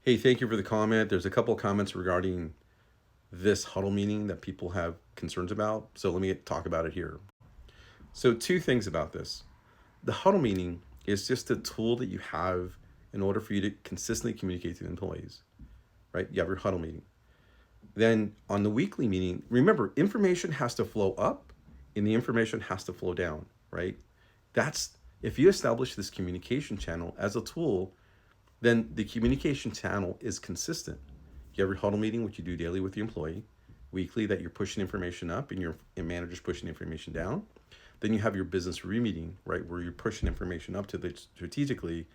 Hey, thank you for the comment. There's a couple of comments regarding this huddle meeting that people have concerns about. So let me talk about it here. So, two things about this. The huddle meeting is just a tool that you have in order for you to consistently communicate to the employees, right? You have your huddle meeting. Then on the weekly meeting, remember, information has to flow up and the information has to flow down, right? That's if you establish this communication channel as a tool, then the communication channel is consistent. You have your huddle meeting, which you do daily with the employee, weekly that you're pushing information up and your manager's pushing information down. Then you have your business review meeting, right, where you're pushing information up to the strategically,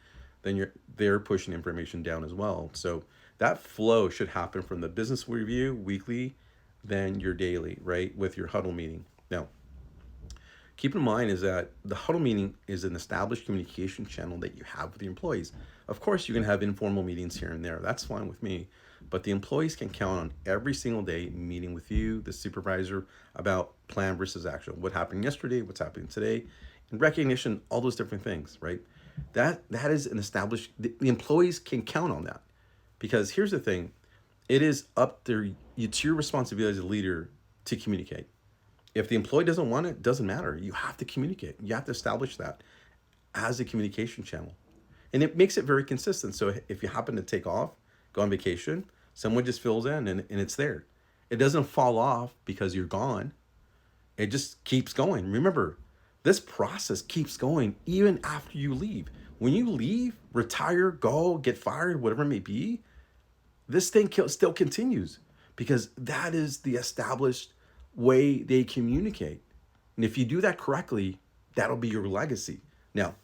then they're pushing information down as well. So that flow should happen from the business review weekly, then your daily, right, with your huddle meeting. Now, keep in mind is that the huddle meeting is an established communication channel that you have with the employees. Of course, you can have informal meetings here and there. That's fine with me. But the employees can count on every single day meeting with you, the supervisor, about plan versus action. What happened yesterday, what's happening today, and recognition, all those different things, right? That is an established, the employees can count on that. Because here's the thing, it is up there, it's your responsibility as a leader to communicate. If the employee doesn't want it, doesn't matter. You have to communicate. You have to establish that as a communication channel. And it makes it very consistent. So if you happen to take off, go on vacation, someone just fills in and it's there. It doesn't fall off because you're gone. It just keeps going. Remember, this process keeps going even after you leave. When you leave, retire, go, get fired, whatever it may be, this thing still continues because that is the established way they communicate. And if you do that correctly, that'll be your legacy. Now,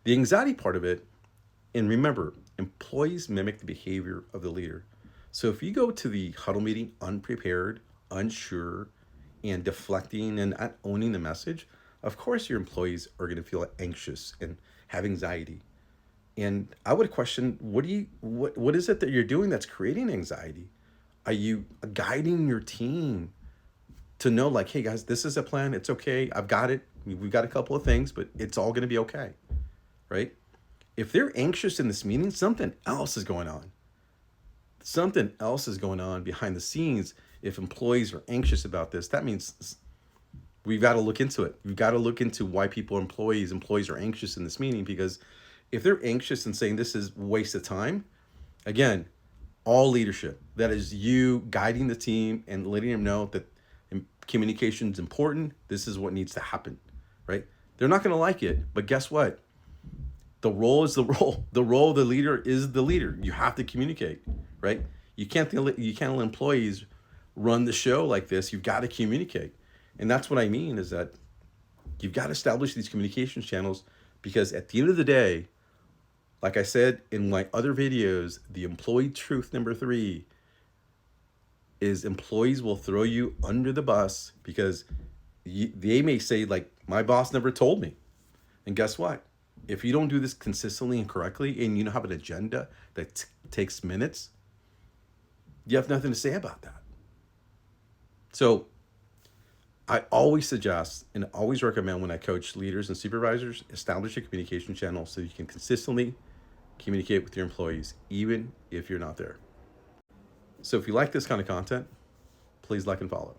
the anxiety part of it, and remember, employees mimic the behavior of the leader. So if you go to the huddle meeting unprepared, unsure, and deflecting and not owning the message, of course your employees are going to feel anxious and have anxiety. And I would question, what is it that you're doing that's creating anxiety? Are you guiding your team to know, like, hey guys, this is a plan, it's okay, I've got it, we've got a couple of things, but it's all going to be okay, right? If they're anxious in this meeting, something else is going on. Something else is going on behind the scenes. If employees are anxious about this, that means we've got to look into it. We've got to look into why employees are anxious in this meeting, because if they're anxious and saying this is a waste of time, again, all leadership, that is you guiding the team and letting them know that communication is important. This is what needs to happen, right? They're not going to like it, but guess what? The role is the role. The role of the leader is the leader. You have to communicate, right? You can't let employees run the show like this. You've got to communicate. And that's what I mean is that you've got to establish these communication channels, because at the end of the day, like I said in my other videos, the employee truth number 3 is employees will throw you under the bus because they may say, like, my boss never told me. And guess what? If you don't do this consistently and correctly, and you don't have an agenda that takes minutes, you have nothing to say about that. So I always suggest and always recommend, when I coach leaders and supervisors, establish a communication channel so you can consistently communicate with your employees, even if you're not there. So if you like this kind of content, please like and follow.